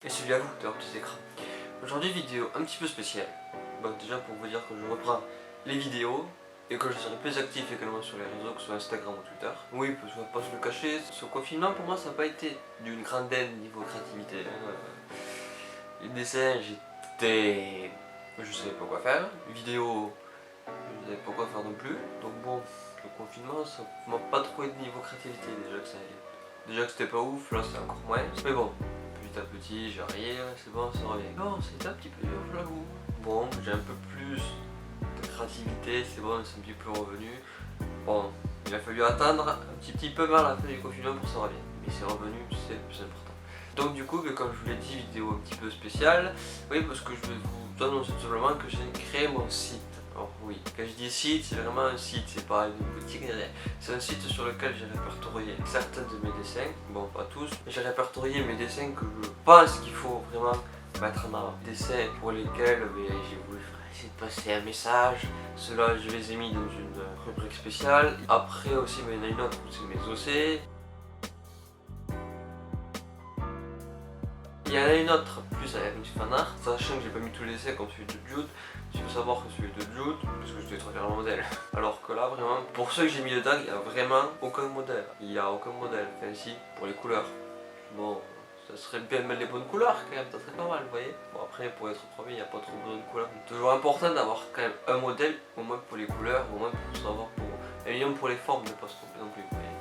Et celui à vous de leurs petits écrans. Aujourd'hui vidéo un petit peu spéciale. Bon, déjà pour vous dire que je reprends les vidéos et que je serai plus actif également sur les réseaux que sur Instagram ou Twitter. Oui, parce qu'on va pas se le cacher, ce confinement pour moi ça n'a pas été d'une grande aide niveau créativité. Les dessins j'étais... je savais pas quoi faire. Les vidéos je savais pas quoi faire non plus. Donc bon, le confinement ça m'a pas trop aidé niveau créativité déjà que c'était pas ouf, là c'est encore moins. Mais bon, petit à petit j'arrive, c'est bon, ça revient. Bon, c'était un petit peu dur, je l'avoue. Bon, j'ai un peu plus de créativité, c'est bon, c'est un petit peu revenu. Bon, il a fallu attendre un petit peu vers la fin du confinement pour que ça revienne. Mais c'est revenu, c'est le plus important. Donc du coup, comme je vous l'ai dit, vidéo un petit peu spéciale. Oui, parce que je vais vous annoncer tout simplement que j'ai créé mon site. Alors oui, quand je dis site, c'est vraiment un site, c'est pas une boutique, c'est un site sur lequel j'ai répertorié certains de mes dessins, bon pas tous, mais j'ai répertorié mes dessins que je pense qu'il faut vraiment mettre en avant. Des dessins pour lesquels j'ai voulu essayer de passer un message, ceux-là je les ai mis dans une rubrique spéciale. Après aussi, il y en a une autre où c'est mes OC. Il y en a une autre, plus avec du fanart, sachant que j'ai pas mis tous les essais comme celui de Jude. Il faut savoir que celui de Jude, parce que je devais traduire un modèle. Alors que là, vraiment, pour ceux que j'ai mis dedans, il n'y a vraiment aucun modèle. Il n'y a aucun modèle. Enfin, si, pour les couleurs. Bon, ça serait bien de mettre les bonnes couleurs quand même, ça serait pas mal, vous voyez. Bon, après, pour être premier, il n'y a pas trop besoin de couleurs. C'est toujours important d'avoir quand même un modèle, au moins pour les couleurs, au moins pour savoir pour. Et même pour les formes, ne pas se tromper non plus, vous voyez.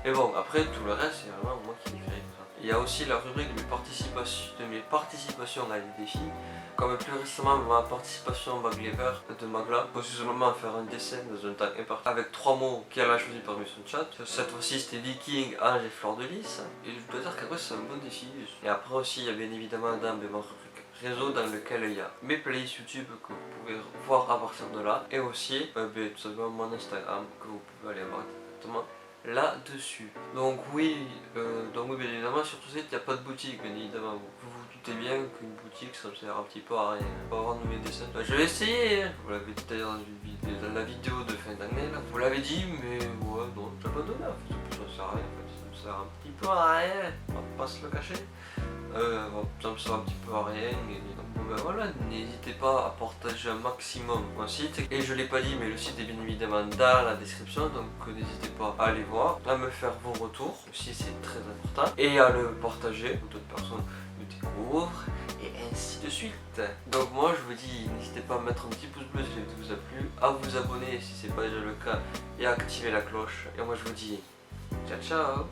Mais bon, après, tout le reste, c'est vraiment moi qui l'ai créé. Il y a aussi la rubrique de mes participations à des défis, comme plus récemment ma participation au Maglever de Magla, précisément à faire un dessin dans un temps imparti avec 3 mots qu'elle a choisi parmi son chat. Cette fois-ci c'était Viking, Ange et Fleur de Lys, et je dois dire qu'après c'est un bon défi. Et après aussi il y a bien évidemment ma rubrique réseau dans lequel il y a mes playlists YouTube que vous pouvez voir à partir de là, et aussi tout simplement mon Instagram que vous pouvez aller voir directement là-dessus. Donc oui, bien évidemment sur ce site il n'y a pas de boutique, bien évidemment. Vous vous doutez bien qu'une boutique ça me sert un petit peu à rien. Pas vendre mes dessins. Je vais essayer, vous l'avez dit d'ailleurs dans la vidéo de fin d'année là. Vous l'avez dit, mais ouais non, j'ai pas donné en fait. Ça me sert à rien en fait. Ça me sert un petit peu à rien, on va pas se le cacher. Bon, ça me sert un petit peu à rien. Et donc bon, ben voilà, n'hésitez pas à partager un maximum mon site. Et je l'ai pas dit, mais le site est bien évidemment dans la description, donc n'hésitez pas à aller voir, à me faire vos retours, aussi c'est très important, et à le partager pour d'autres personnes me découvrent, et ainsi de suite. Donc moi je vous dis, n'hésitez pas à mettre un petit pouce bleu si la vidéo vous a plu, à vous abonner si c'est pas déjà le cas, et à activer la cloche. Et moi je vous dis, ciao ciao.